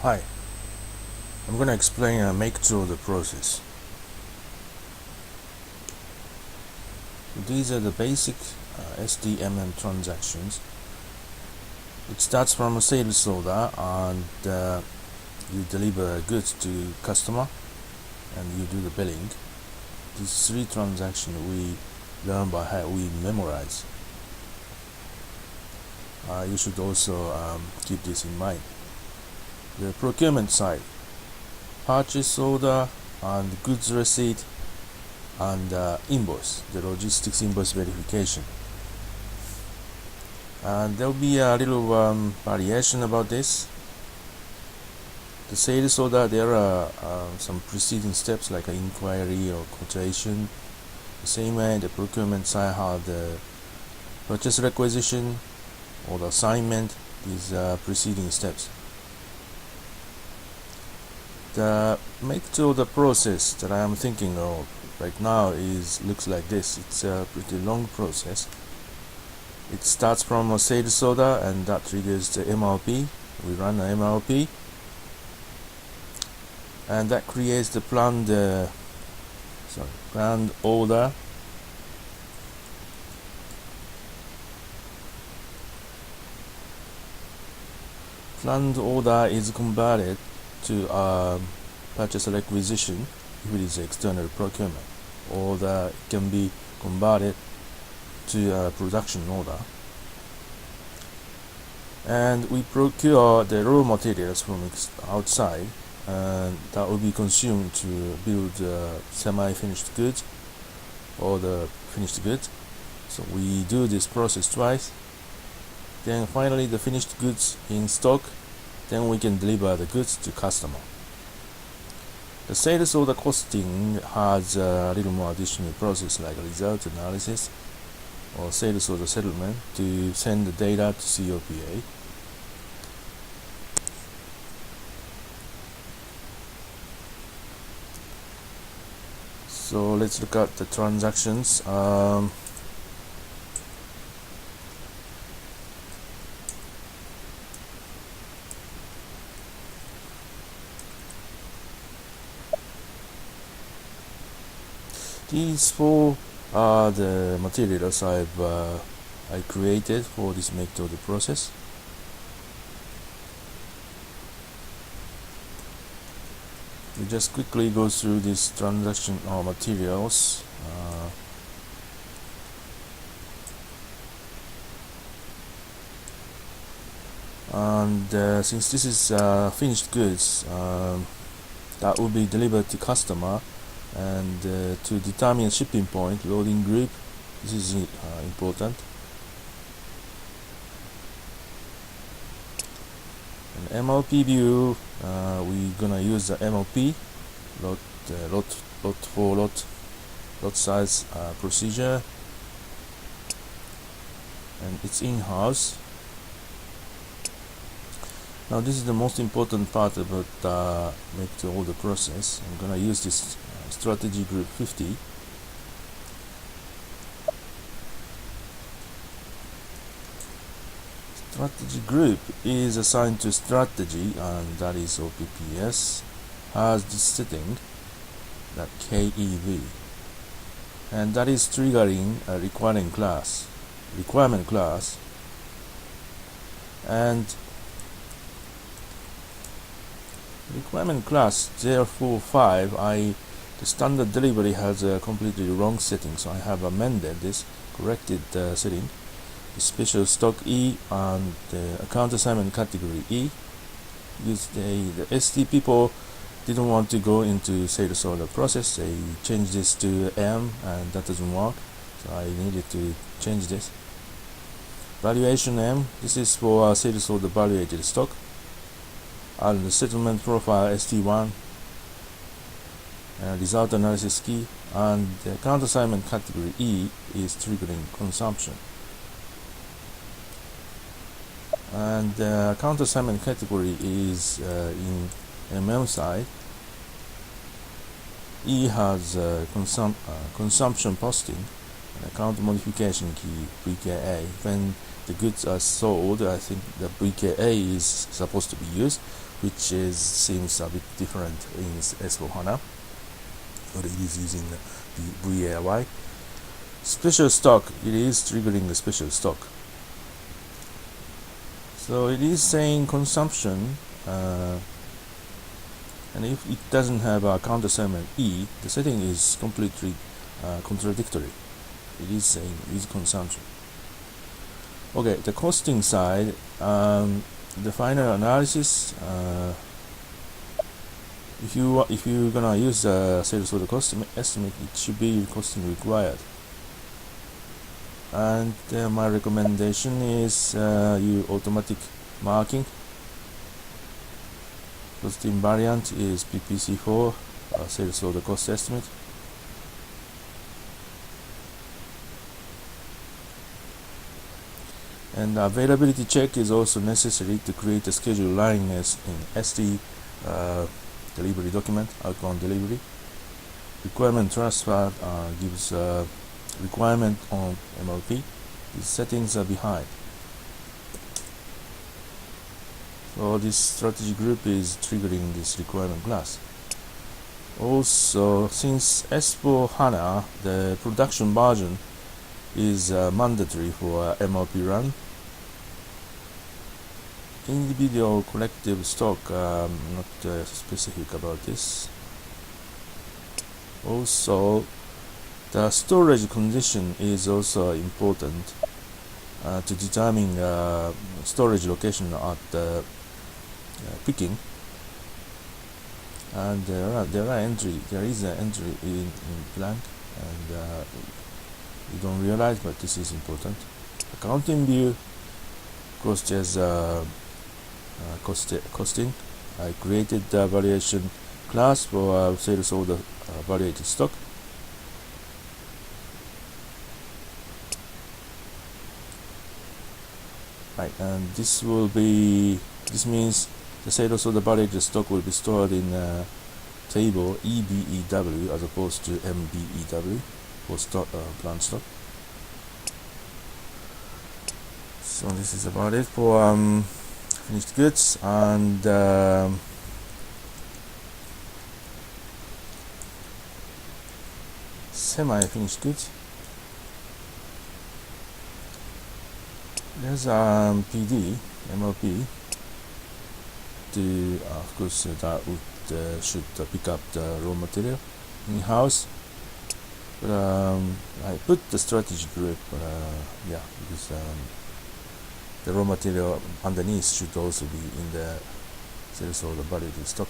Hi, I'm going to explain a make-to-order process. These are the basic SDMM transactions. It starts from a sales order and you deliver goods to customer and you do the billing. These three transactions we learn by how we memorize. You should also keep this in mind. The procurement side, purchase order and goods receipt and invoice, the logistics invoice verification. And there will be a little variation about this. The sales order, there are some preceding steps like an inquiry or quotation. The same way the procurement side has the purchase requisition or the assignment, these preceding steps. The make-to-order process that I am thinking of right now looks like this. It's a pretty long process. It starts from a sales order and that triggers the MRP. We run an MRP and that creates the planned order. Planned order is converted to purchase requisition if it is external procurement, or it can be converted to a production order. And we procure the raw materials from outside, and that will be consumed to build semi-finished goods or the finished goods. So we do this process twice. Then finally the finished goods in stock, then we can deliver the goods to customer. The sales order costing has a little more additional process like result analysis or sales order settlement to send the data to COPA. So let's look at the transactions. These four are the materials I created for this make-to-order process. We just quickly go through this transaction materials. Since this is finished goods, that will be delivered to customer. And to determine shipping point, loading group, this is important. And MLP view, we're gonna use the MLP lot for lot size procedure, and it's in-house. Now this is the most important part about make-to-order process. I'm gonna use this strategy group 50. Strategy group is assigned to strategy, and that is OPPS, has this setting, that KEV, and that is triggering a requirement class, and requirement class 045. The standard delivery has a completely wrong setting, so I have amended this, corrected the setting. The special stock E and the account assignment category E. Because the ST people didn't want to go into sales order process, they changed this to M, and that doesn't work, so I needed to change this. Valuation M, this is for sales order valuated stock, and the settlement profile ST1. Result analysis key, and the account assignment category E is triggering consumption. And the account assignment category is in MM side. E has consumption posting, an account modification key PKA. When the goods are sold, I think the PKA is supposed to be used, which seems a bit different in S4HANA, but it is using the VAY. Special stock, it is triggering the special stock. So it is saying consumption, and if it doesn't have a counter segment E, the setting is completely contradictory. It is saying is consumption. Okay, the costing side, the final analysis. If you're gonna use the sales order cost estimate, it should be costing required. And my recommendation is you automatic marking. Costing variant is PPC4, sales order cost estimate. And availability check is also necessary to create a schedule line as in ST delivery document, outbound delivery. Requirement transfer gives requirement on MLP. These settings are behind. So this strategy group is triggering this requirement class. Also, since S4HANA, the production version is mandatory for MLP run. Individual collective stock, not specific about this. Also, the storage condition is also important to determine storage location at the picking. And there is an entry in blank, and you don't realize, but this is important. Accounting view, cost as costing. I created the valuation class for sales order valuated stock. Right, and this means the sales order valuated stock will be stored in table EBEW as opposed to MBEW for stock, plant stock. So this is about it for finished goods, and semi-finished goods. There's PD, MLP. Of course, that would should pick up the raw material in house. But I put the strategy group, yeah, because the raw material underneath should also be in the sales order valuated stock.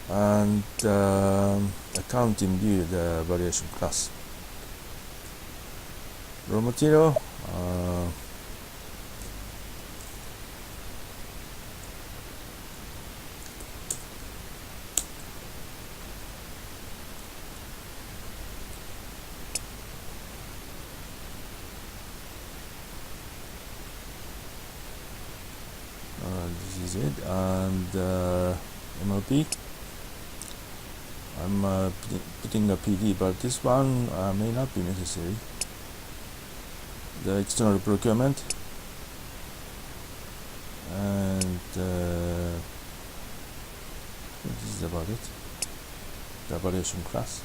And accounting view, the valuation class. Raw material, this is it, and MLP. I'm putting a PD, but this one may not be necessary. The external procurement, and this is about it. The valuation class.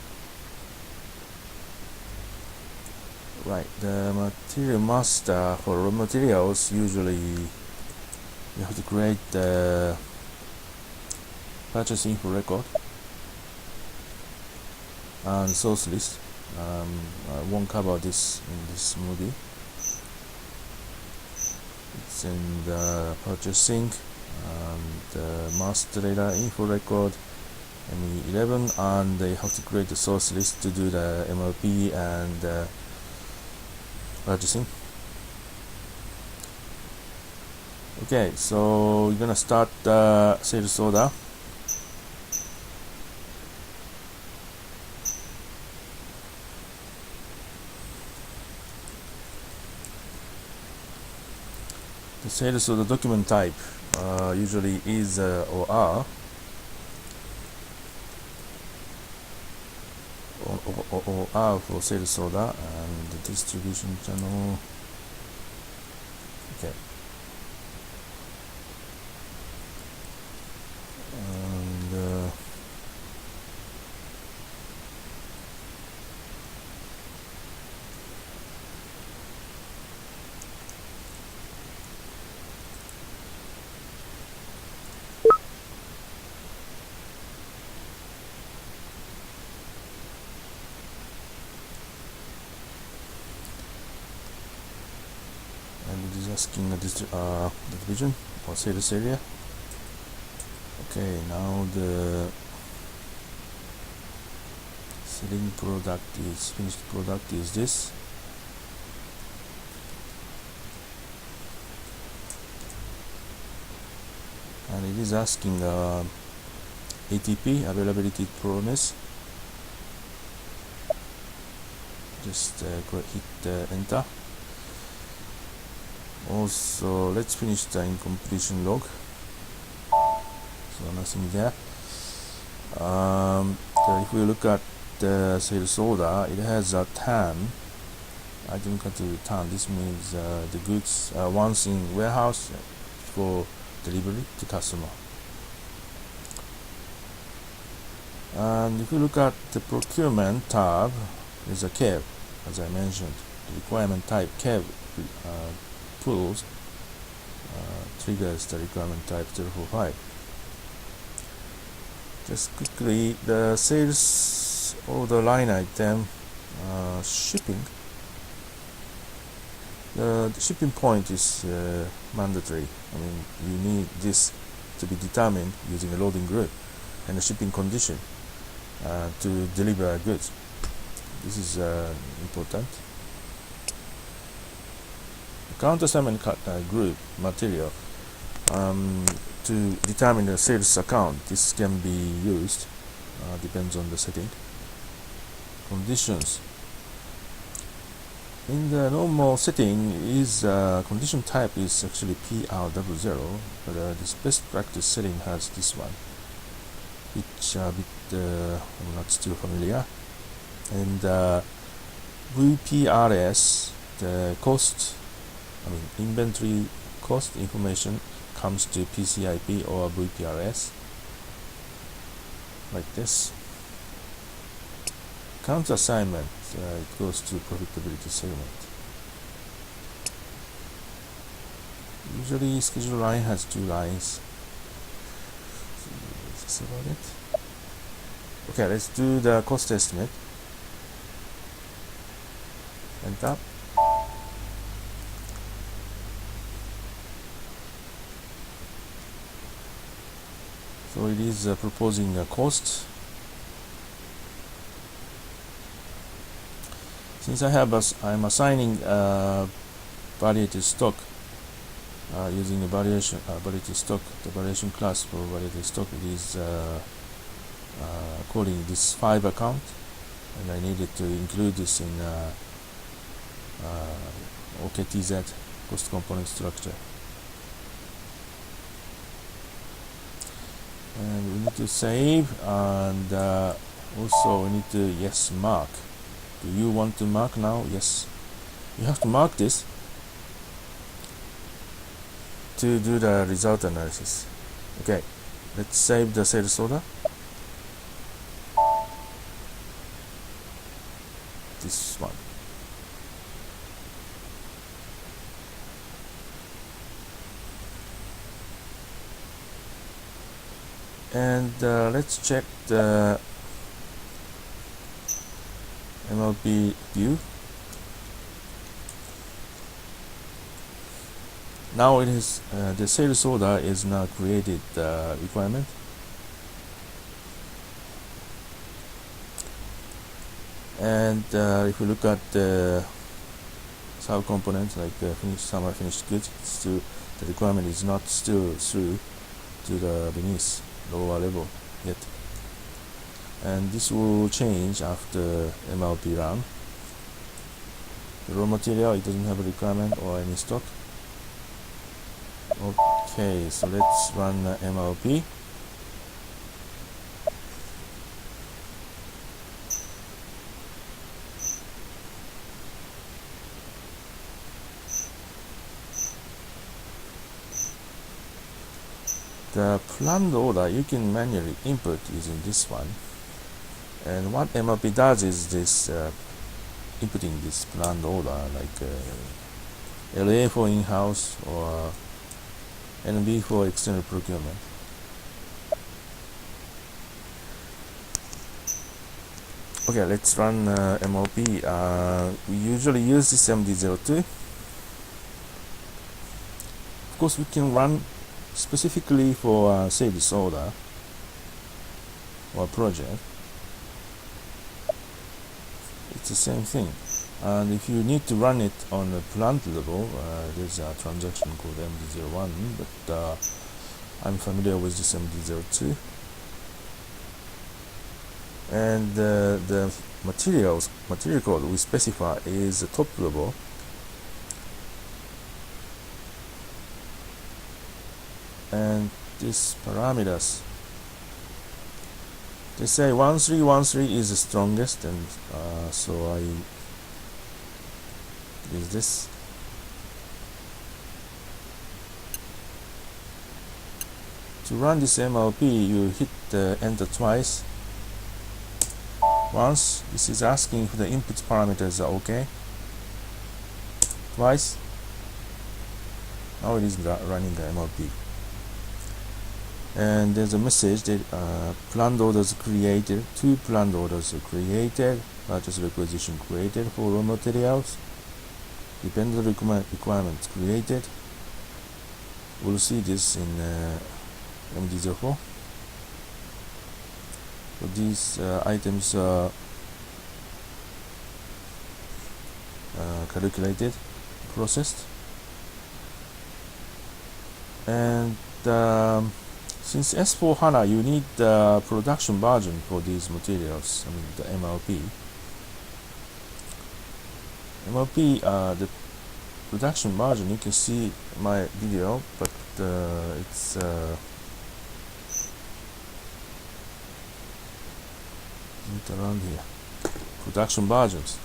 Right, the material master for raw materials, usually you have to create the purchase info record and source list. I won't cover this in this movie. It's in the purchasing and the master data info record ME11, and they have to create the source list to do the MLP and purchasing. Okay, so we're gonna start the sales order. The sales order document type usually is or are for sales order and the distribution channel. Okay. And it is asking the division or sales area. Okay, now the selling product is finished product is this. And it is asking ATP, availability promise. Just hit enter. Also, let's finish the incompletion log. So nothing there. So if we look at the sales order, it has a TAN. Item category TAN. This means the goods once in warehouse for delivery to customer. And if you look at the procurement tab, there's a CAV, as I mentioned. The requirement type CAV pulls triggers the requirement type 045. Just quickly, the sales order line item shipping. The shipping point is mandatory. I mean, you need this to be determined using a loading group and a shipping condition to deliver goods. This is important. Count assignment group material to determine the sales account. This can be used, depends on the setting. Conditions. In the normal setting, is condition type is actually PR00, but this best practice setting has this one, which a bit I'm not still familiar. And VPRS, the cost, I mean inventory cost information comes to PCIP or VPRS, like this. Count assignment, it goes to profitability segment. Usually schedule line has 2 lines. So that's about it. Okay, let's do the cost estimate. Enter. So it is proposing a cost. Since I'm assigning valuated stock using a valuated stock, the valuation class for valuated stock, it is calling this 5 account, and I needed to include this in OKTZ, cost component structure. And we need to save, and also we need to mark. Do you want to mark now? Yes, you have to mark this to do the result analysis. Okay, let's save the sales order. This one. And let's check the MLP view. Now it is the sales order is now created requirement. And if you look at the sub-components like summer finished goods, still the requirement is not still through to the beneath lower level yet. And this will change after MLP run. The raw material, it doesn't have a requirement or any stock. Okay, so let's run MLP. the planned order you can manually input using this one. And what MLP does is this inputting this planned order, like LA for in-house or NB for external procurement. Okay, let's run MLP. We usually use this MD02. Of course, we can run specifically for sales order or project. It's the same thing. And if you need to run it on the plant level, there's a transaction called MD01, but I'm familiar with this MD02. And the material code we specify is the top level. And these parameters, they say 1313 is the strongest, and so I use this. To run this MLP, you hit enter twice. Once, this is asking if the input parameters are okay. Twice. Now it is running the MLP. And there's a message that planned orders created, 2 planned orders are created, purchase requisition created for raw materials, dependent requirements created. We'll see this in MD04. So these items are calculated, processed, and since S4HANA, you need the production version for these materials, I mean the MLP. The production version, you can see my video, but it's around here. Production versions.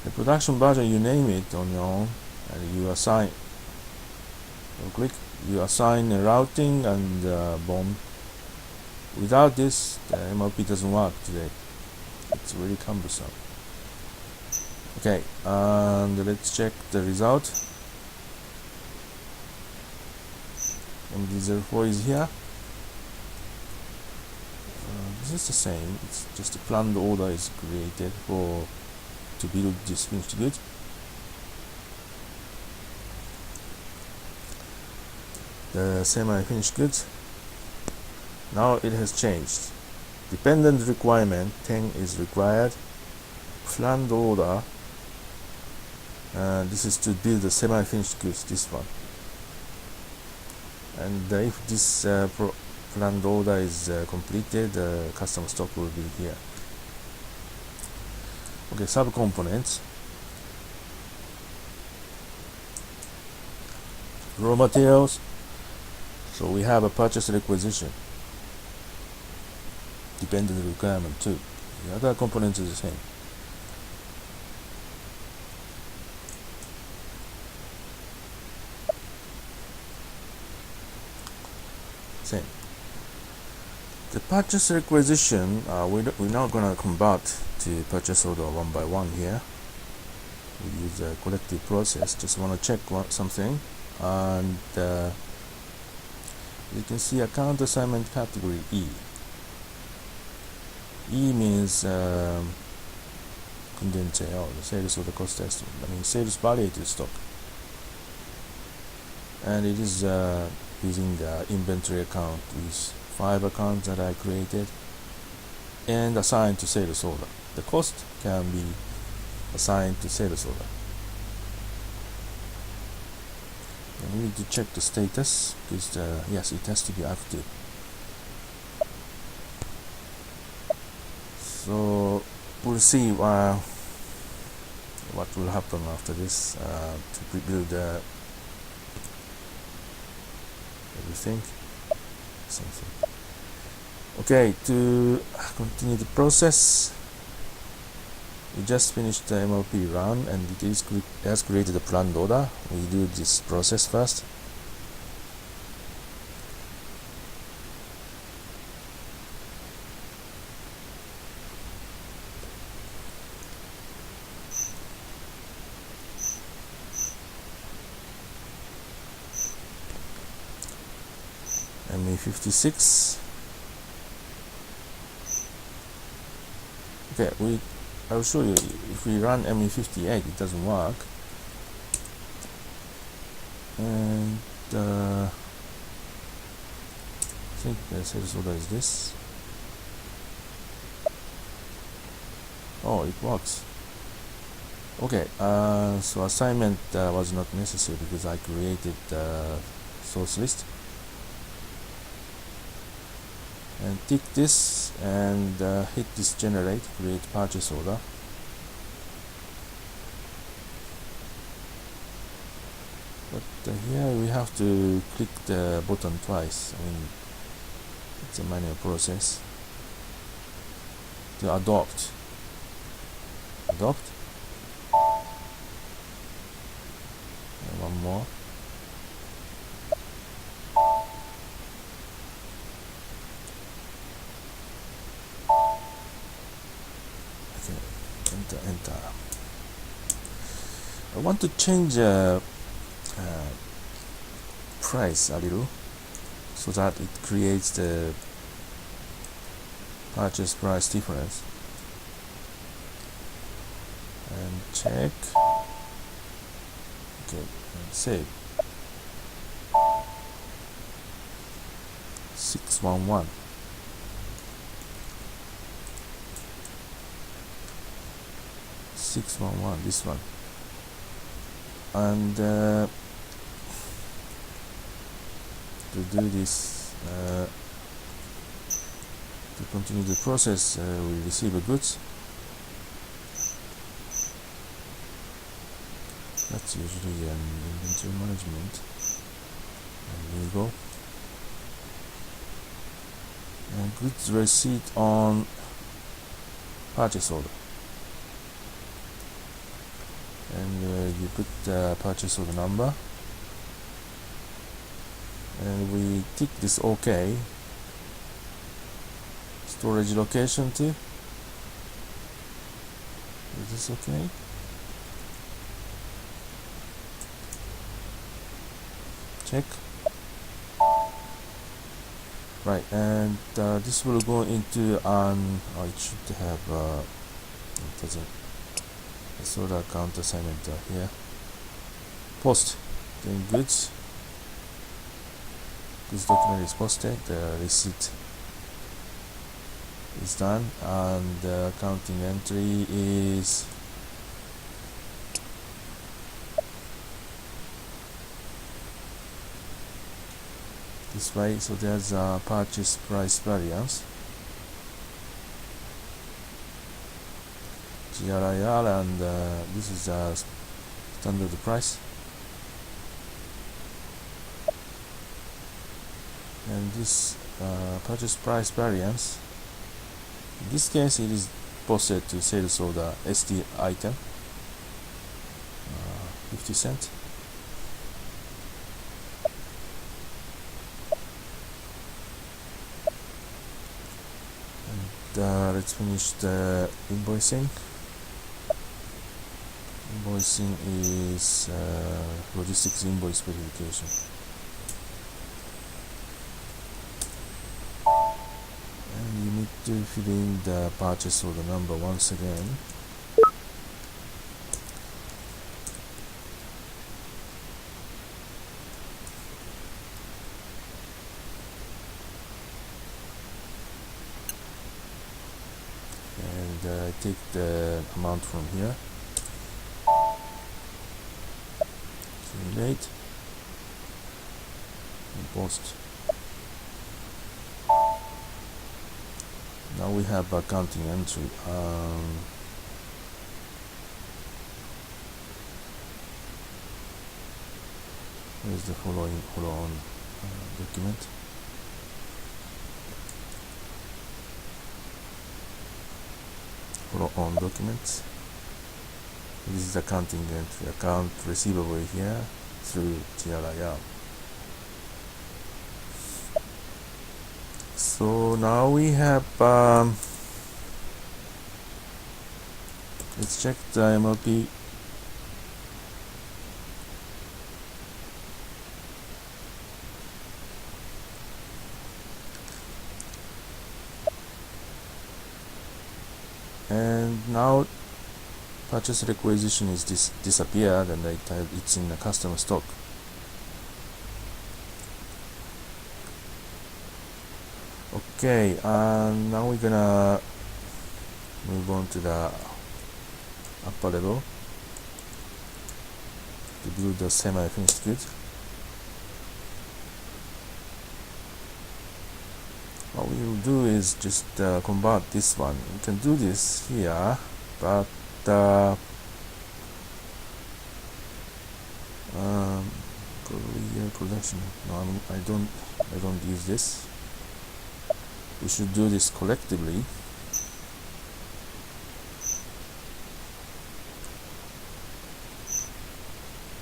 The production version, you name it on your own, and you assign. Click, you assign a routing and BOM. Without this, the MLP doesn't work today. It's really cumbersome. Okay, and let's check the result. MD04 is here. This is the same. It's just a planned order is created to build this finished good. The semi-finished goods. Now it has changed. Dependent requirement 10 is required. Planned order. This is to build the semi-finished goods. This one. And if this planned order is completed, the custom stock will be here. Okay, subcomponents. Raw materials. So we have a purchase requisition. Dependent requirement too. The other components is the same. Same. The purchase requisition, we're not going to convert to purchase order one by one here. We use a collective process. Just want to check something, and you can see account assignment category E. E means condensed sale, the sales or the cost estimate. I mean sales valuated stock, and it is using the inventory account with 5 accounts that I created and assigned to sales order. The cost can be assigned to sales order. And we need to check the status because yes, it has to be active. So we'll see what will happen after this to build everything. Something. Okay, to continue the process, We just finished the MLP run and it has created a planned order. We do this process first. ME56. Okay, I'll show you. If we run ME58, it doesn't work. And I think the sales order is this. Oh, it works. Okay, so assignment was not necessary because I created the source list. And tick this and hit this generate, create purchase order. But here we have to click the button twice. I mean, it's a manual process. To adopt. Adopt. And one more. Enter. I want to change price a little so that it creates the purchase price difference. And check. Okay, and save. 611. This one. And to do this, to continue the process, we receive a goods. That's usually an inventory management. And legal. And goods receipt on purchase order. And you put the purchase order number, and we tick this OK. Storage location too. Is this okay? Check. Right, and this will go into an. Oh, it should have. It doesn't. So the account assignment here. Post. Then goods. This document is posted. The receipt is done, and the accounting entry is this way. So there's a purchase price variance. GRIR, and this is a standard price, and this purchase price variance, in this case it is posted to sales order ST item, 50 cents. And let's finish the invoicing. Invoicing is logistics invoice verification. And you need to fill in the purchase order number once again. And take the amount from here. Simulate and post. Now we have accounting entry. Here's the follow-on document. Follow-on documents. This is accounting entry, account receivable here through TRIR. So now we have let's check the MLP. And now purchase requisition is disappeared, and it's in the customer stock. Okay, and now we're gonna move on to the upper level to build the semi-finished goods. What we will do is just convert this one. You can do this here, but production. No, I don't use this. We should do this collectively.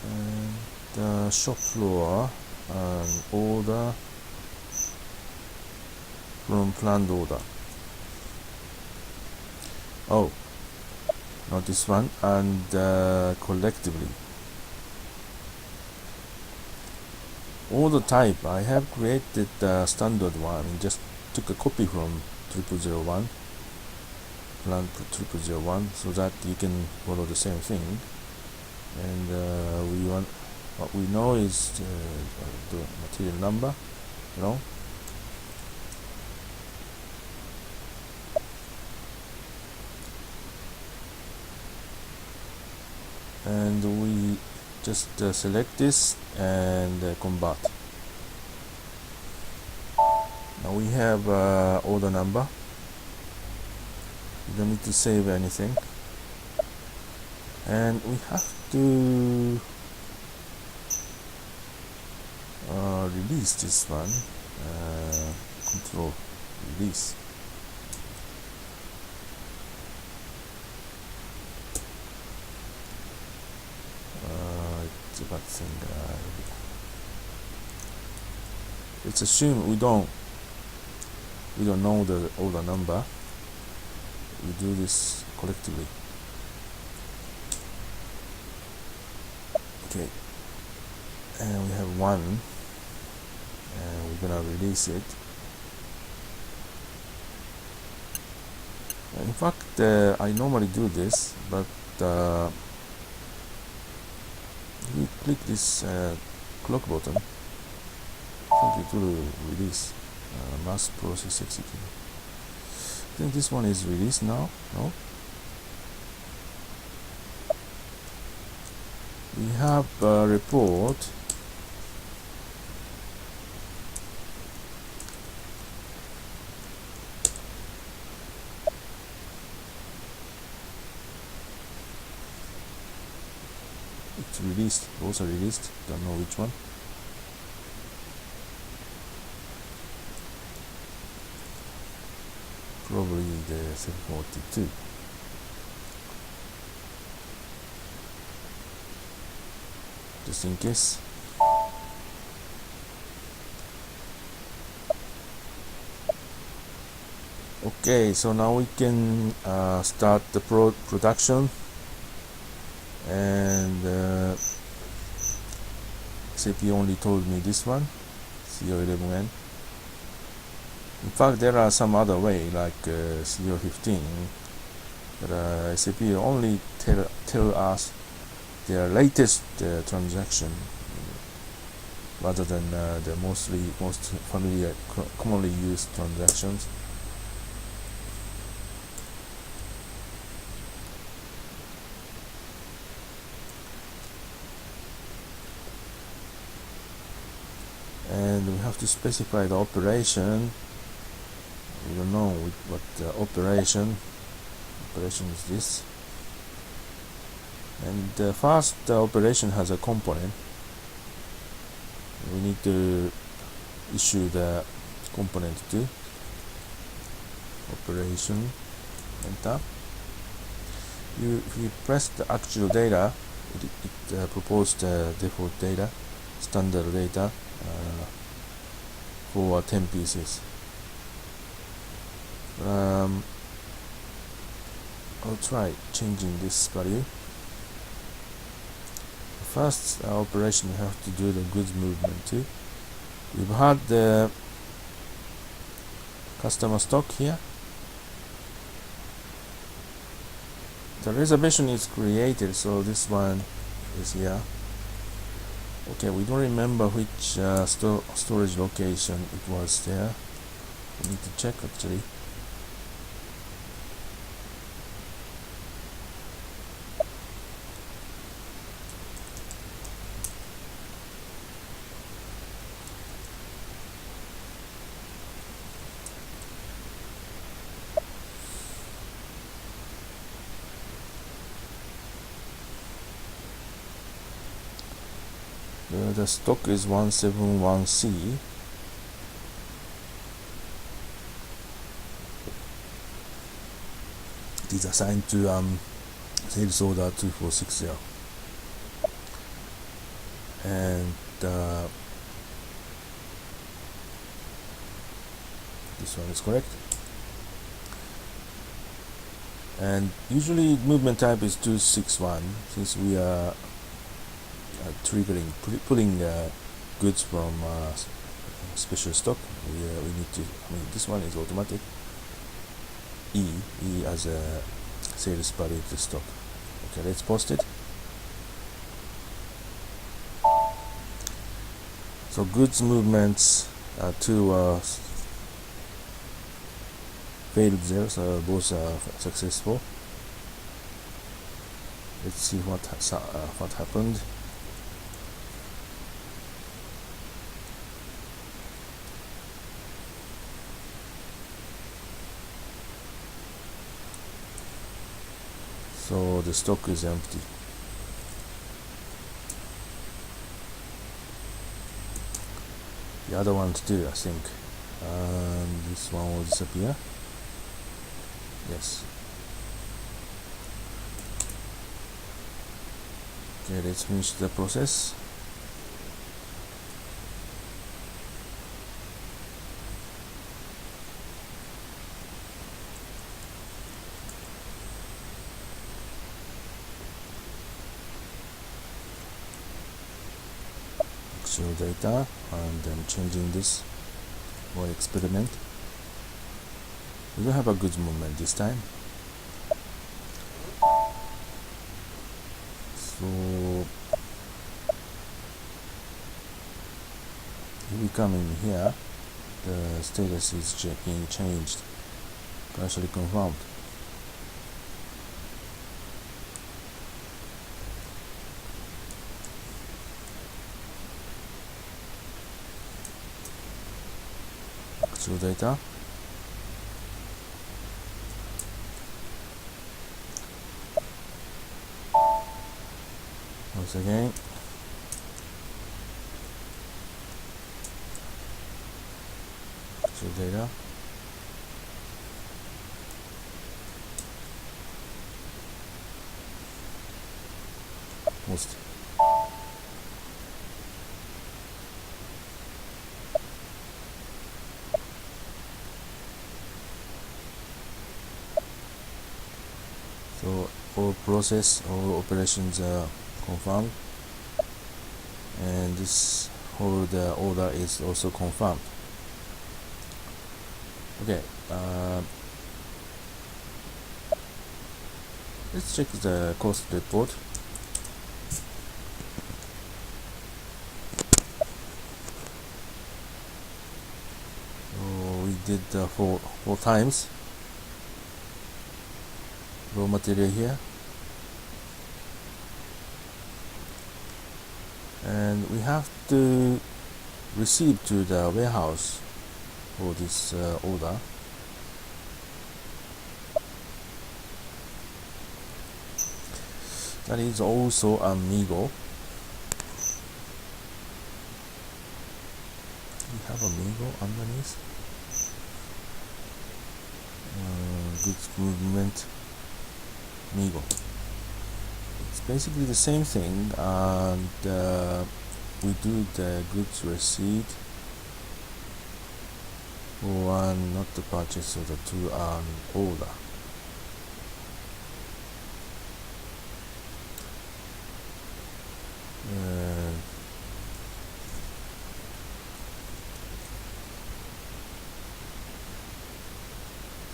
And the shop floor and order from planned order. Oh, not this one. And collectively. Order type, I have created the standard one and just took a copy from 0001, plan 0001, so that you can follow the same thing. And what we know is the material number, you know. And we just select this and convert. Now we have order number. We don't need to save anything, and we have to release this one. Control release. It's a bad thing. Let's assume we don't know the order number. We do this collectively. Okay, and we have one, and we're gonna release it. In fact, I normally do this, but we click this clock button, I think it will release mass process execute. I think this one is released now. No, we have a report. It's released, also released, don't know which one. Probably the 742. Just in case. Okay, so now we can start the production. And SAP only told me this one, CO11N. In fact, there are some other way, like CO15, but SAP only tell us their latest transaction, rather than the most familiar, commonly used transactions. And we have to specify the operation. We don't know what the operation is this. And the first operation has a component. We need to issue the component to operation, enter. If you press the actual data, it proposed default data, standard data for 10 pieces. I'll try changing this value. First operation, we have to do the goods movement too. We've had the customer stock here. The reservation is created, so this one is here. Okay, we don't remember which storage location it was there. We need to check actually. The stock is 171C. It is assigned to sales order 2460. And this one is correct. And usually movement type is 261, since we are pulling goods from special stock. We need to, this one is automatic. E as a sales value to stock. Okay, let's post it. So goods movements, two failed there, so both are successful. Let's see what happened. So the stock is empty. The other one too, I think. This one will disappear. Yes. Okay, let's finish the process. Actual data, and then changing this for experiment. We don't have a goods movement this time. So if we come in here, the status is being changed, partially confirmed. Actual data. Once again, actual data. Post. So all operations are confirmed, and this whole order is also confirmed. Okay, let's check the cost report. So we did four times raw material here, and we have to receive to the warehouse for this order. That is also Amigo. We have Amigo underneath. Goods movement. Migo. It's basically the same thing, and we do the goods receipt for one, not the purchase, so the to an order.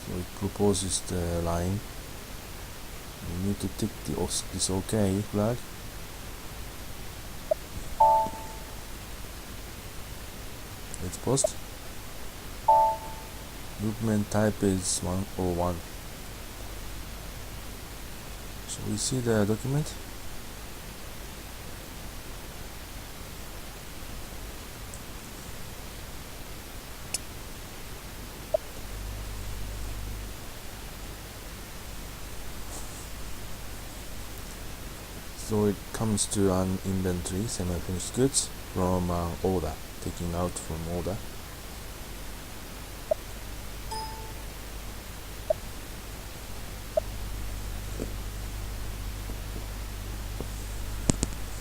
So it proposes the line. You need to tick this OK flag. Let's post. Movement type is 101. So we see the document. So it comes to an inventory, semi-finished goods from order, taking out from order.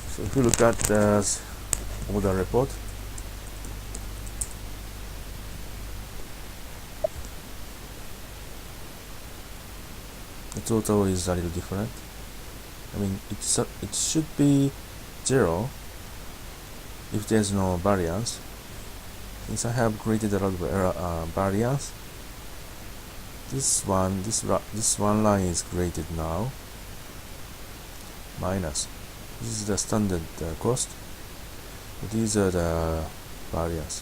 So if you look at the order report, the total is a little different. I mean, it should be 0 if there's no variance. Since I have created a lot of variance, this one line is created now. Minus. This is the standard cost. These are the variance.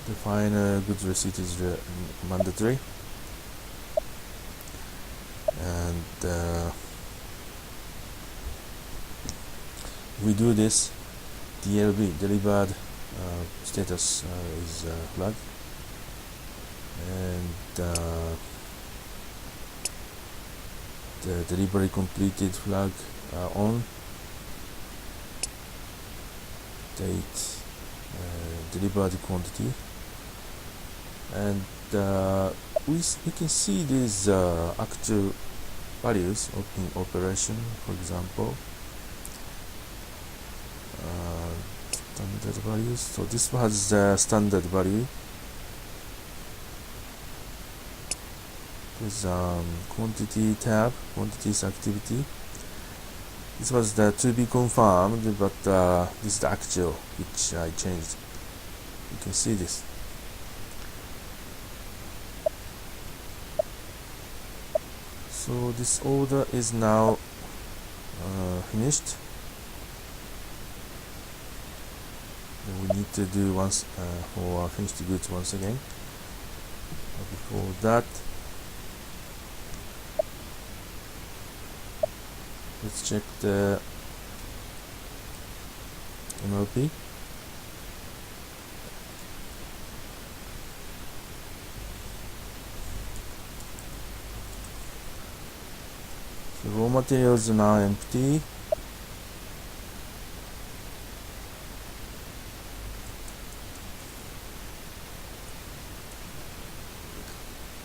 The final goods receipt is mandatory. And we do this, DLB, delivered status is flagged, and the delivery completed flag on, date, delivered quantity, and we can see these actual values in operation. For example, standard values. So this was the standard value. There's quantity tab, quantities activity. This was the to be confirmed, but this is the actual which I changed. You can see this. So this order is now finished. Then we need to do once for finished goods once again. But before that, let's check the MLP. So raw materials are now empty.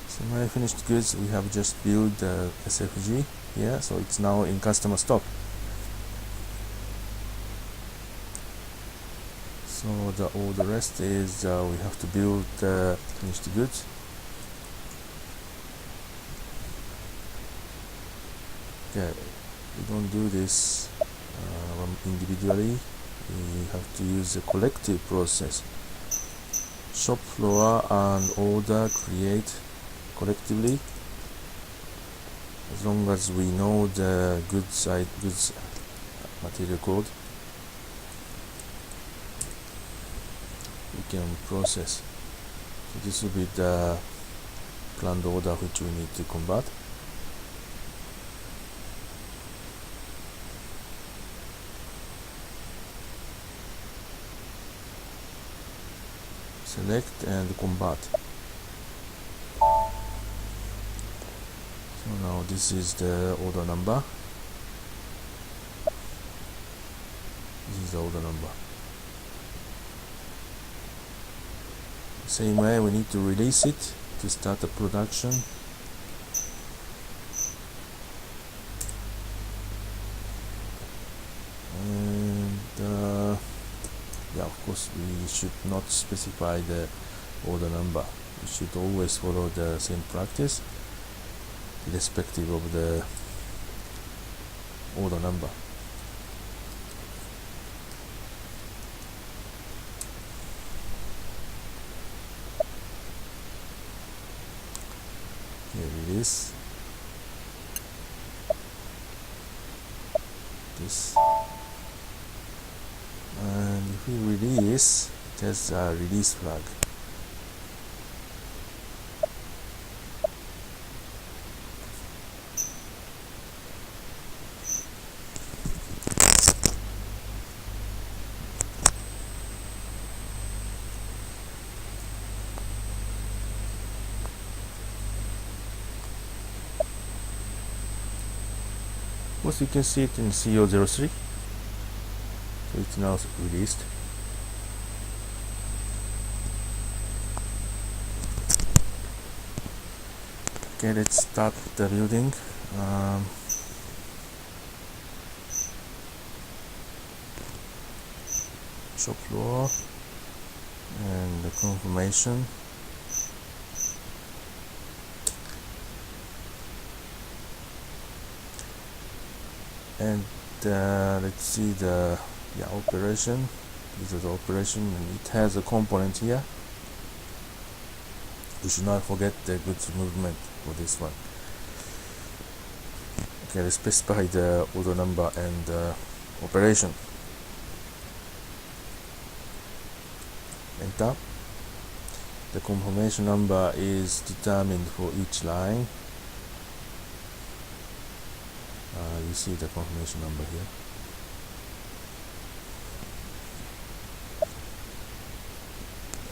Semi-finished goods, we have just built the SFG here, so it's now in customer stock. So all the rest is we have to build finished goods. Okay, we don't do this individually. We have to use a collective process. Shop floor and order create collectively. As long as we know the goods material code, we can process. So this will be the planned order which we need to convert. Select and convert. So now this is the order number. This is the order number. Same way we need to release it to start the production. course, we should not specify the order number. We should always follow the same practice, irrespective of the order number. Here it is. This, and if we release, it has a release flag. Of course, you can see it in CO03, so it's now released. Okay, let's start the building. Shop floor and the confirmation. And let's see the operation. This is the operation, and it has a component here. We should not forget the goods movement for this one. Okay, let's specify the order number and operation. Enter. The confirmation number is determined for each line. You see the confirmation number here.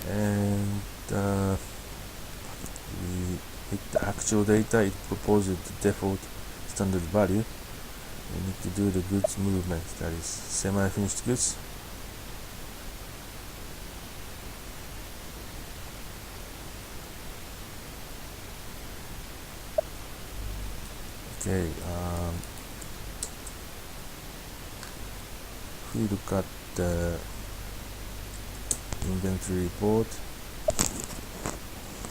And we hit the actual data. It proposes the default standard value. We need to do the goods movement, that is semi-finished goods. Okay, if we look at the inventory report,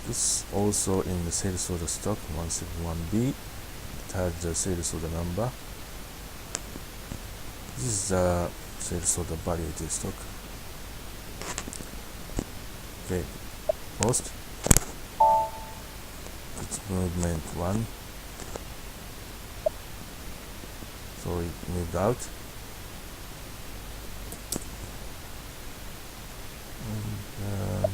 this also in the sales order stock 171B. It has the sales order number. This is the sales order valuated stock. Okay, post. It's movement 1. So it moved out. And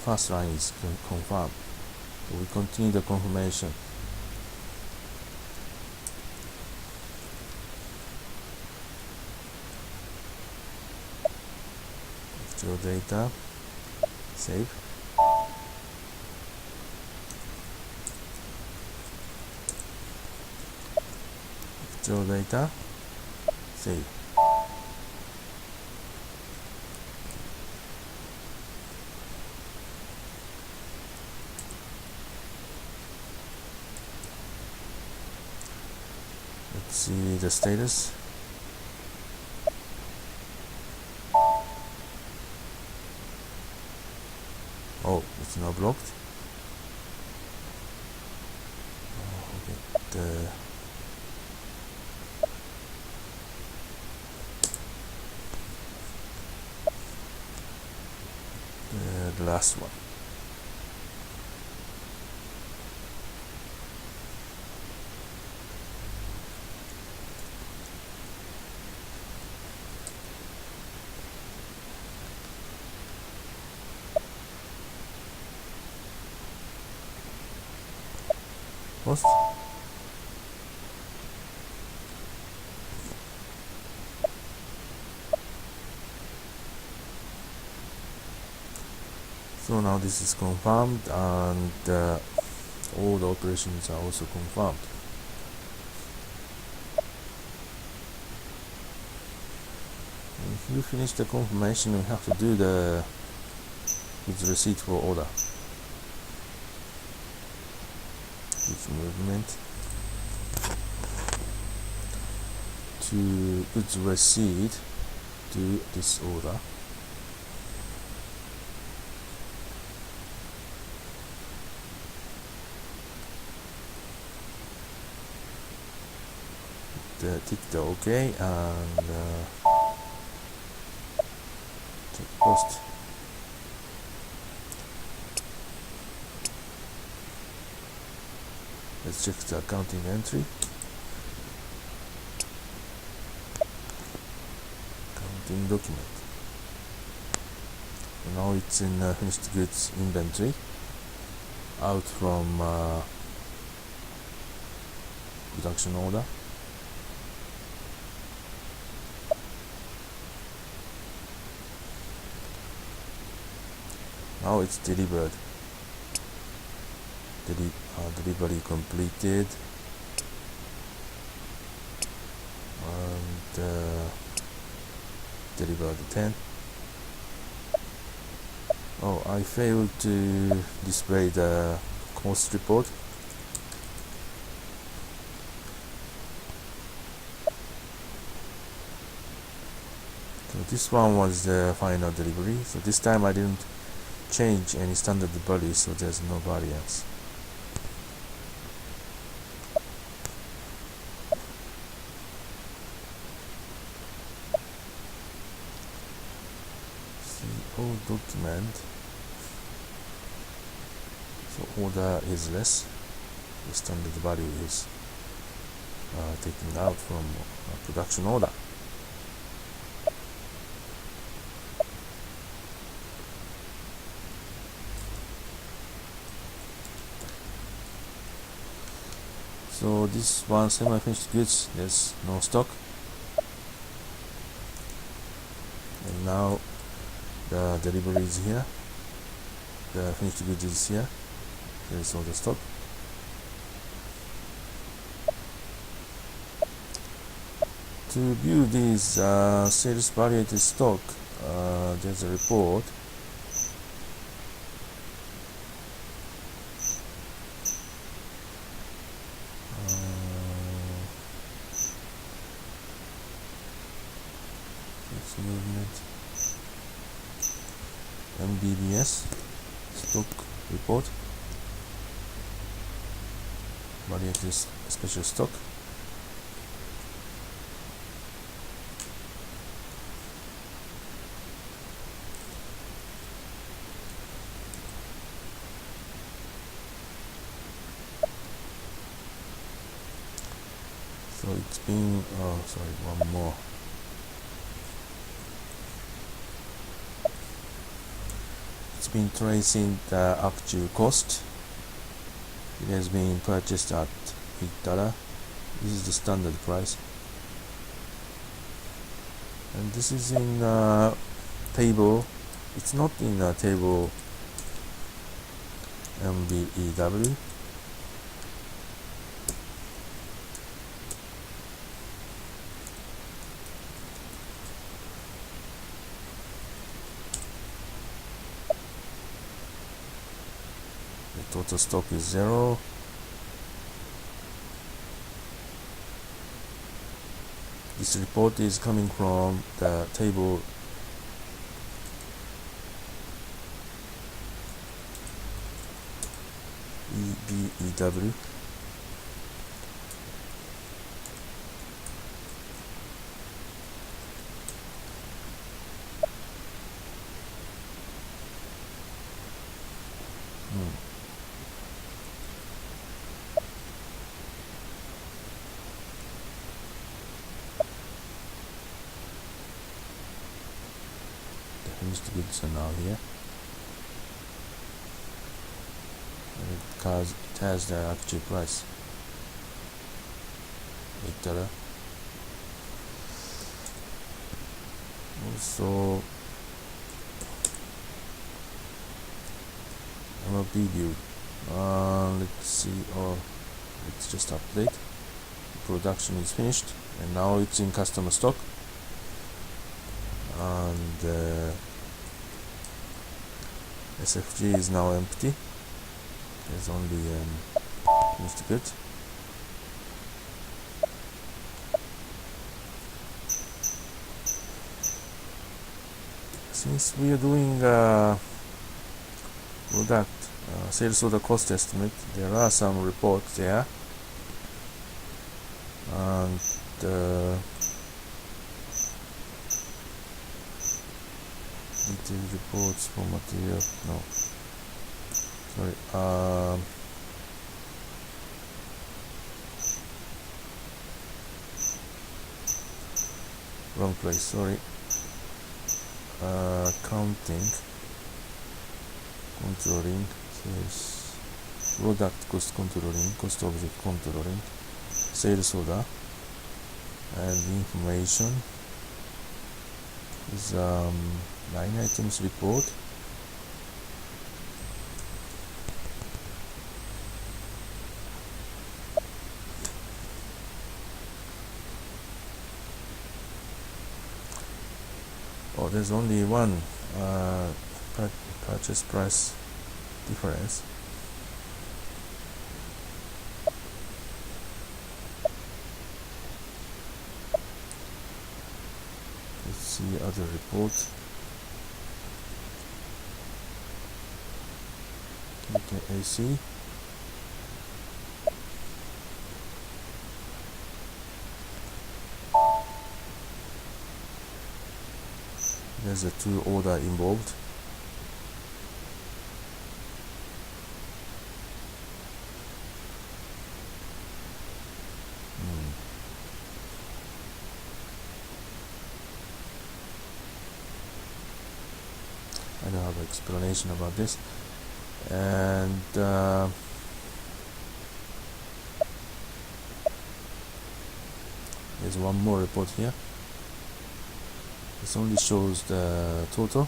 first line is confirmed. So we continue the confirmation. Actual data, save. Actual data, save. Let's see the status. Oh, it's now blocked. The last one. Post. So now this is confirmed, and all the operations are also confirmed. If you finish the confirmation, we have to do the goods receipt for order. Goods movement. to goods received to this order. Tick the OK and check post. Let's check the accounting entry. Accounting document. Now it's in finished goods inventory out from production order. Now it's delivered. Delivery completed, and delivered 10. Oh, I failed to display the cost report. So this one was the final delivery. So this time I didn't change any standard value, so there's no variance. CO document. So order is less. The standard value is taken out from production order. So this one semi-finished goods, there's no stock, and now the delivery is here, the finished goods is here, there's all the stock. To view these sales valuated stock, there's a report. Movement MBBS stock report, valuated special stock. So it's been one more. It's been tracing the actual cost. It has been purchased at $8. This is the standard price, and this is in table. It's not in a table MBEW. Total stock is 0. This report is coming from the table EBEW. Finished goods are now here. Because it has the actual price, $8. Also, MLP view. Let's see. Let's just update. Production is finished, and now it's in customer stock. And SFG is now empty. There's only finished goods. since we are doing product sales order cost estimate, there are some reports there, and detailed reports for material. No, sorry. Wrong place. Sorry. Counting, controlling, sales, product cost controlling, cost object controlling, sales order, and information is 9 items report. Oh, there's only one purchase price difference. Let's see other report. Okay, AC. There's a 2 order involved. I don't have an explanation about this. And there's one more report here. This only shows the total.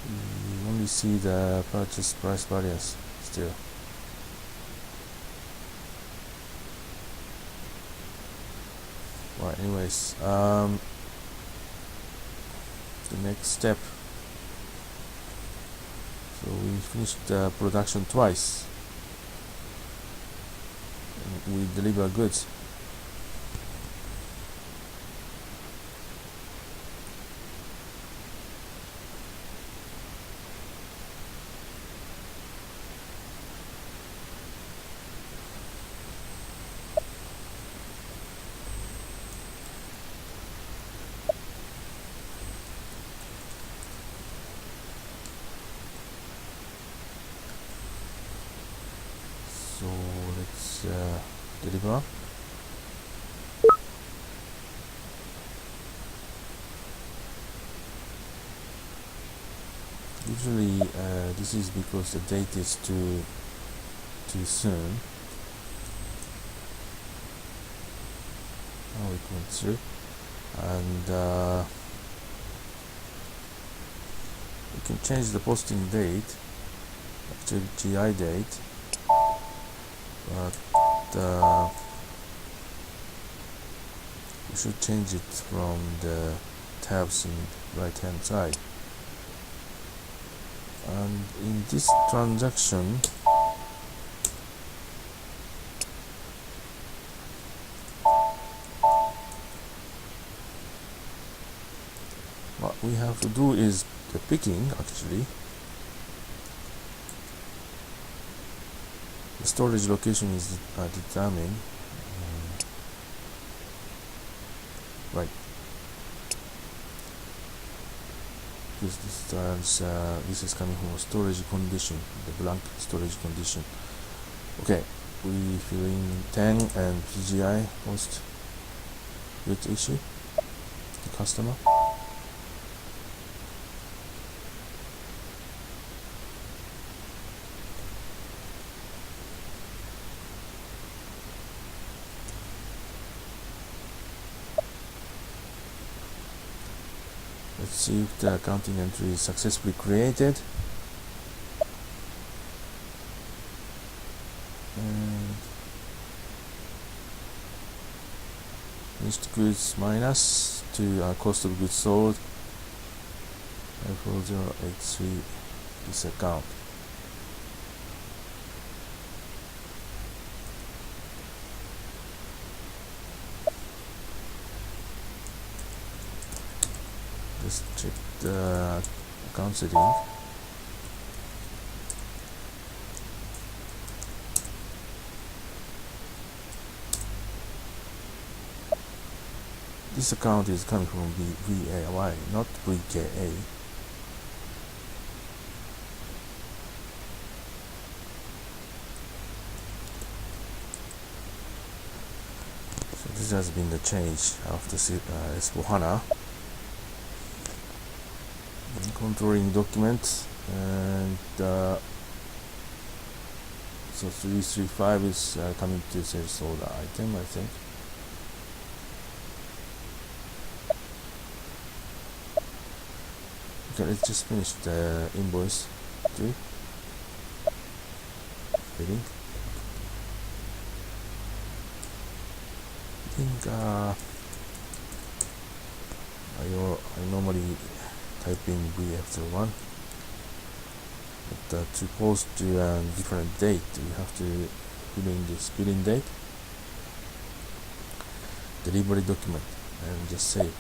You only see the purchase price variance still. Right, anyways, the next step. So we finished production twice. We deliver goods. So let's deliver. Usually this is because the date is too soon. Now it went through, and we can change the posting date, actually GI date, but we should change it from the tabs in right hand side. And in this transaction, what we have to do is the picking. Actually, the storage location is determined, right? Because this is coming from a storage condition, the blank storage condition. Okay, we fill in 10 and PGI post goods issue to customer. Let's see if the accounting entry is successfully created. And finished goods minus to cost of goods sold, 4083, this account. Just check the account setting. This account is coming from VAY, not VKA. So this has been the change after S4HANA. Controlling documents, and so 335 is coming to sales order item, I think. Okay, let's just finish the invoice too. Billing. I think I normally type in VF01, but to post to a different date, you have to fill in this billing date, delivery document, and just save.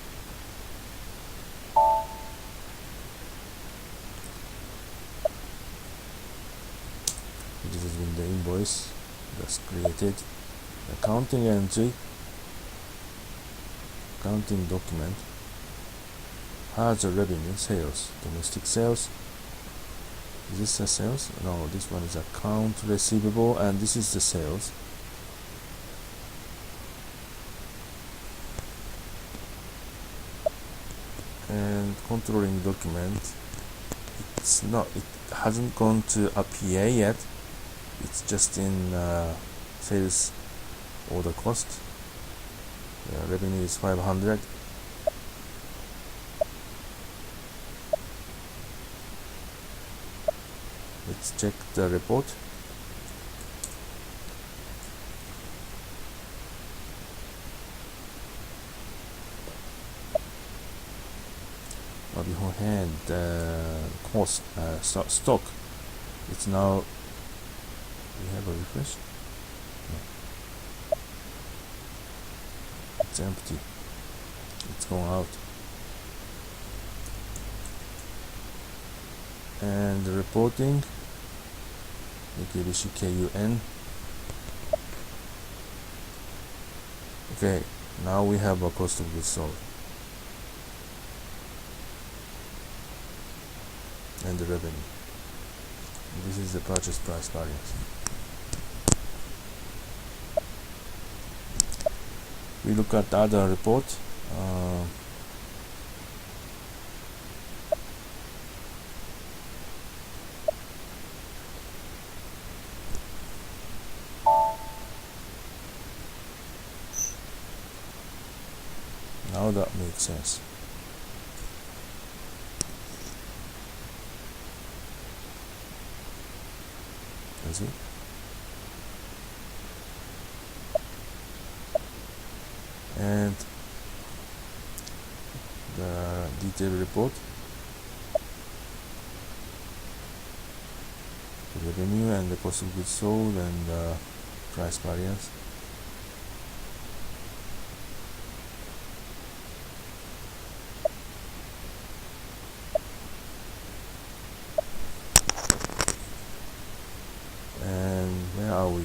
This has been the invoice that's created. Accounting entry, accounting document has a revenue, sales, domestic sales. Is this a sales? No, this one is account receivable, and this is the sales. And controlling document, it hasn't gone to a PA yet. It's just in sales order cost. Revenue is 500. Let's check the report. Beforehand, cost stock. It's now. We have a refresh. No. It's empty. It's going out. And the reporting. Mitsubishi KUN. Okay, now we have a cost of goods sold and the revenue. This is the purchase price variance. We look at the other report. Now that makes sense. Does it? And the detailed report, the revenue and the cost of goods sold and the price variance. And where are we?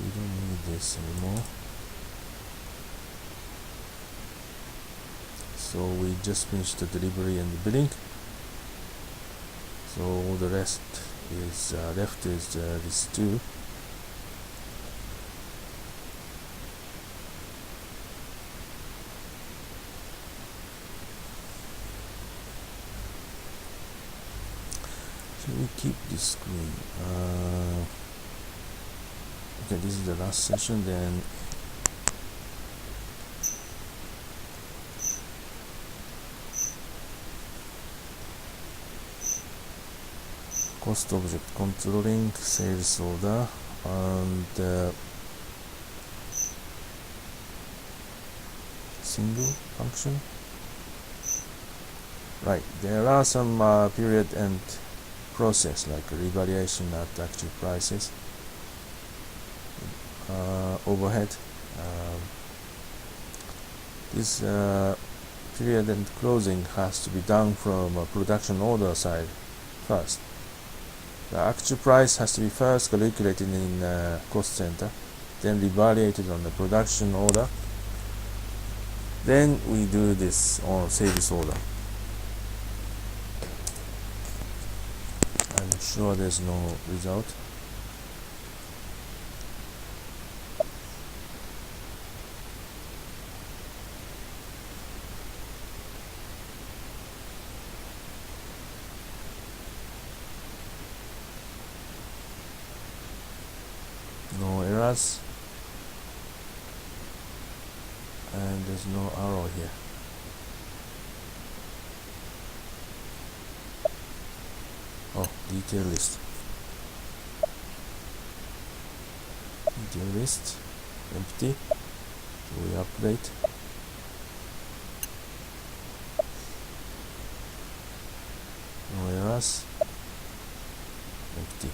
We don't need this anymore. So we just finished the delivery and the billing. So all the rest is left is these two. Should we keep this screen? Okay, this is the last session. Then cost object controlling, sales order, and single function. Right, there are some period end process like revaluation at actual prices. overhead. This period and closing has to be done from a production order side first. The actual price has to be first calculated in cost center, then revaluated on the production order. Then we do this on sales order. I'm sure there's no result. No errors, and there's no arrow here. Oh, detail list. Detail list, empty. So we update. No errors, empty.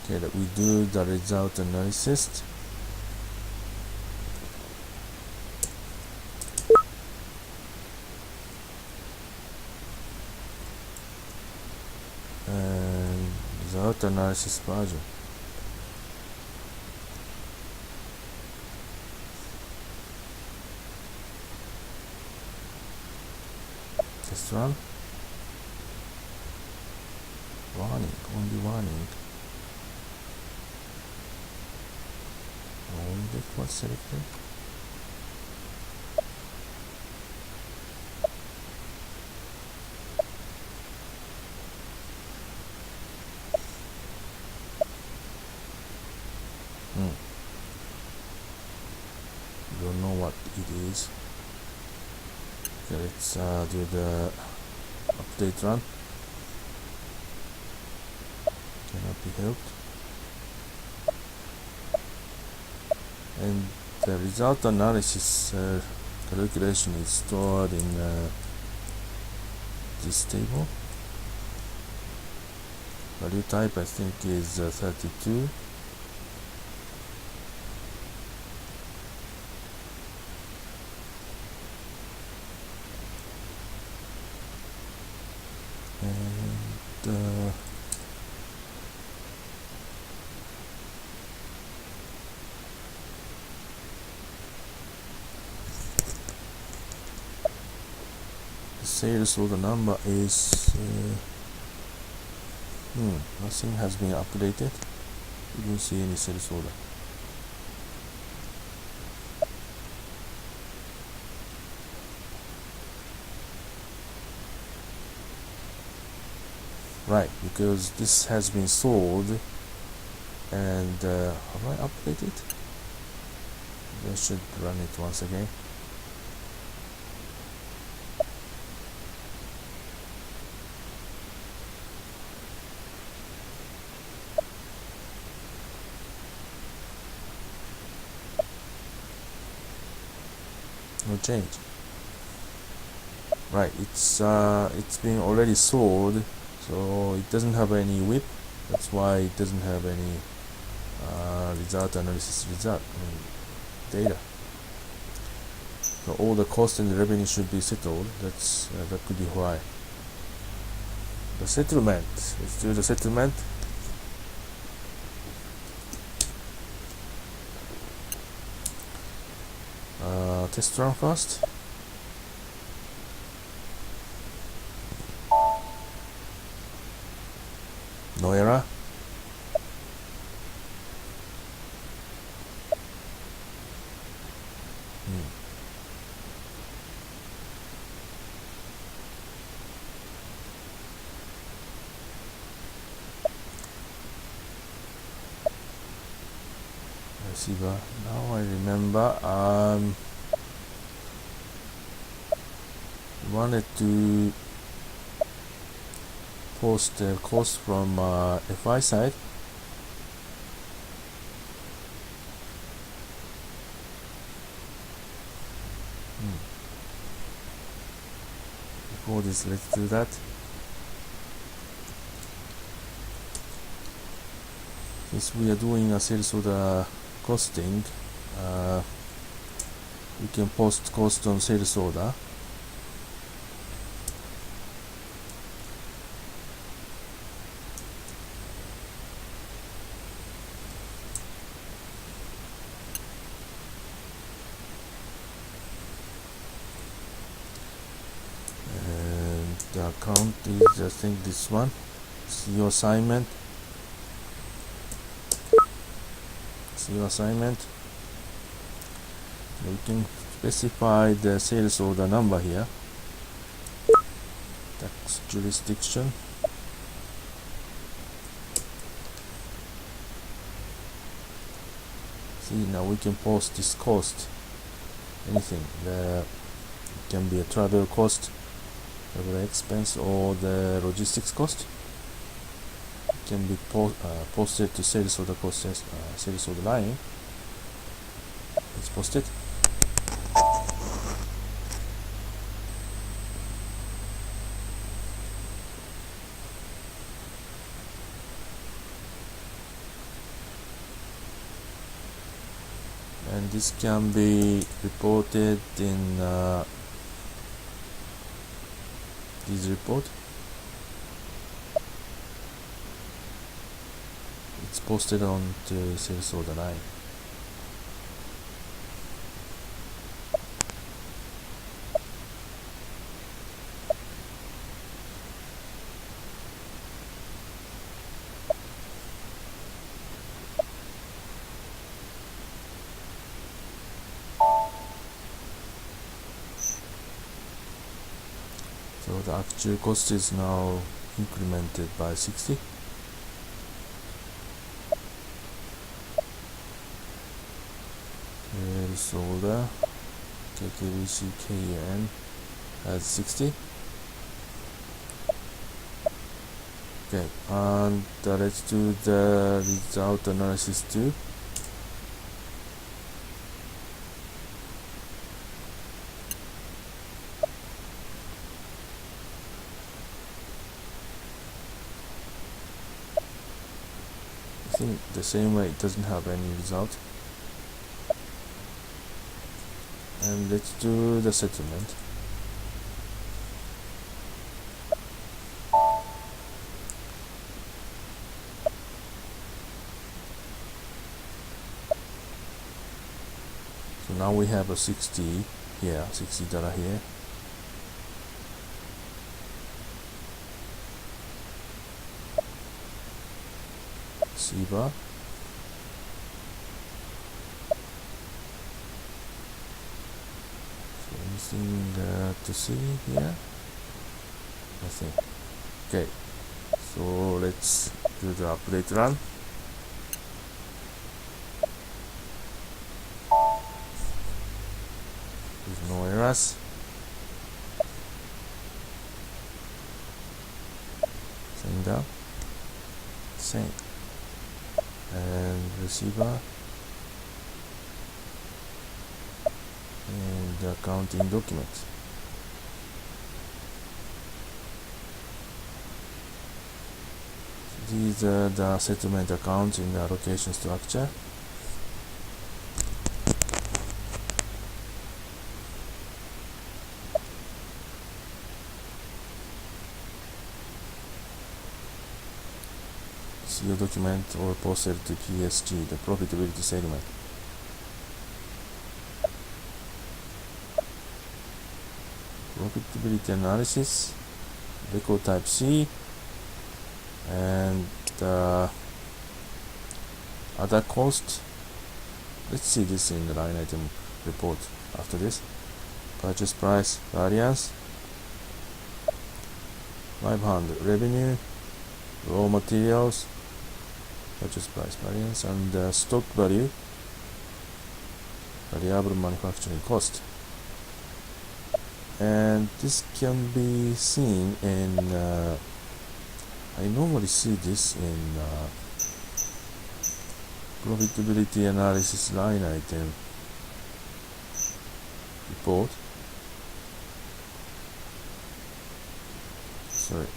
Okay, that we do the result analysis. And result analysis version. Test run. Warning, only warning. That was selected. Don't know what it is. Okay, let's do the update run. Cannot be helped. And the result analysis calculation is stored in this table. Value type I think is 32. And sales order number is nothing has been updated. You don't see any sales order. Right, because this has been sold. And have I updated? I should run it once again. No change. Right, it's been already sold, so it doesn't have any WIP. That's why it doesn't have any result analysis data. So all the cost and the revenue should be settled. That could be why. The settlement. Let's do the settlement. Test run first. No error. Receiver. Now I remember. Wanted to post the cost from FI side. Before this, let's do that. Since we are doing a sales order costing, we can post cost on sales order. And the account is, I think, this one. It's your assignment. We can specify the sales order number here. Tax jurisdiction. See, now we can post this cost. Anything. It can be a travel cost, travel expense, or the logistics cost. It can be posted to sales order cost, sales order line. It's posted. And this can be reported in this report. It's posted on the sales order line. So the actual cost is now incremented by 60. Sales order KKBC KN has 60. Okay, and let's do the result analysis too. I think the same way, it doesn't have any result. And let's do the settlement. So now we have a 60 here, $60 here. Receiver. Anything to see here? Nothing. Okay, so let's do the update run. There's no errors. Send up. Same. And receiver. And the accounting document. These are the settlement accounts in the allocation structure. See your document or posted to PSG, the profitability segment. Profitability analysis, record type C, and other cost. Let's see this in the line item report after this. Purchase price variance, 500 revenue, raw materials, purchase price variance, and stock value, variable manufacturing cost. And this can be seen in I normally see this in profitability analysis line item report. Sorry.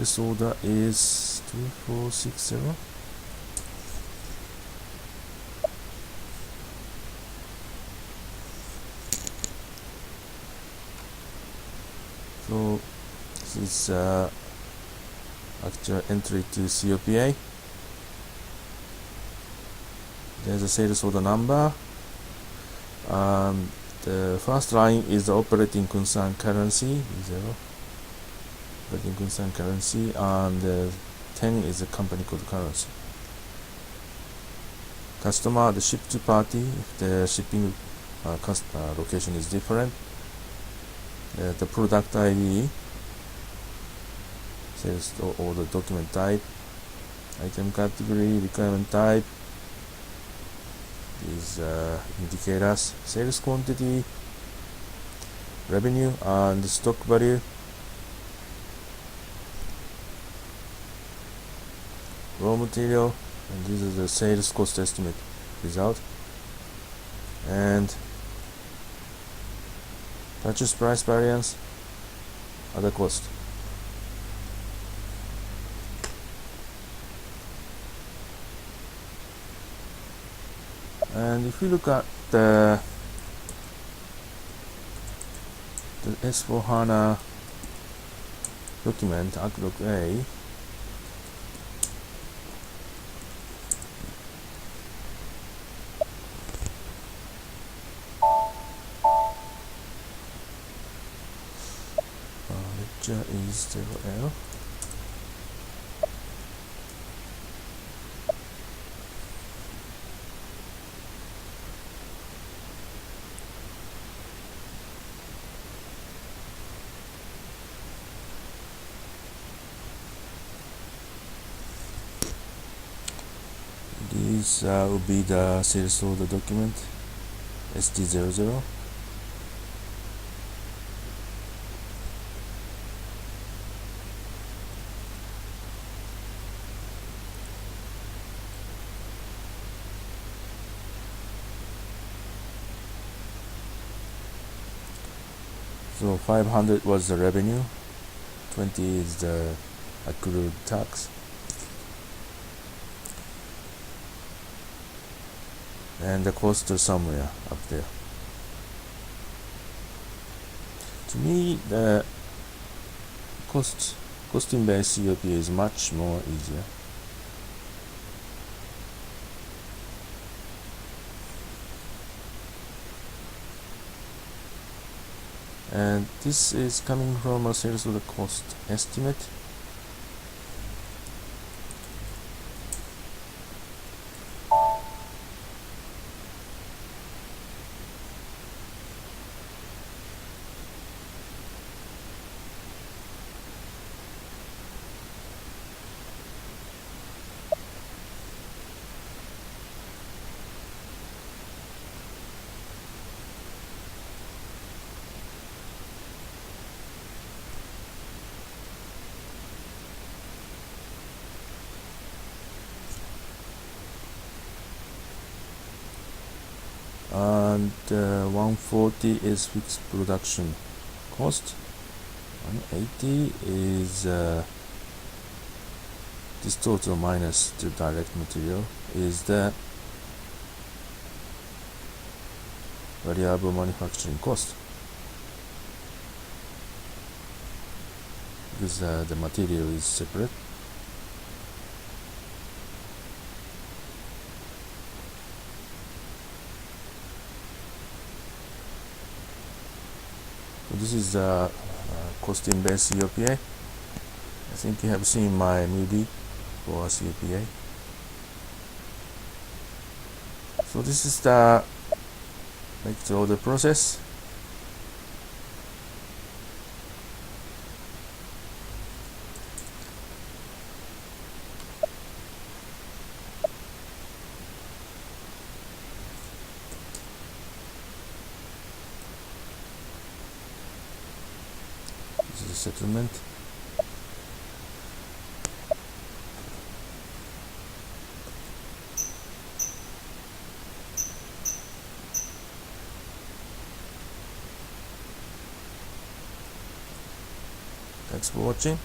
Sales order is 2460. So this is actual entry to COPA. There's a sales order number. The first line is the operating concern currency, 0. Operating concern currency, and 10 is the company code currency. Customer, the ship to party, if the shipping location is different. The product ID, sales order document type, item category, requirement type. These indicators: sales quantity, revenue, and stock value. Raw material, and this is the sales cost estimate result, and purchase price variance, other cost. And if you look at the S4HANA document, Outlook A, ledger is 0L. This will be the sales order document, SD00. So 500 was the revenue, 20 is the accrued tax. And the cost is somewhere up there. To me, the costing based COP is much more easier. And this is coming from a sales order cost estimate. And 140 is fixed production cost, 180 is this total minus the direct material is the variable manufacturing cost, because the material is separate. This is the costing based COPA. I think you have seen my movie for COPA. So this is the make order process. This is the settlement. Thanks for watching.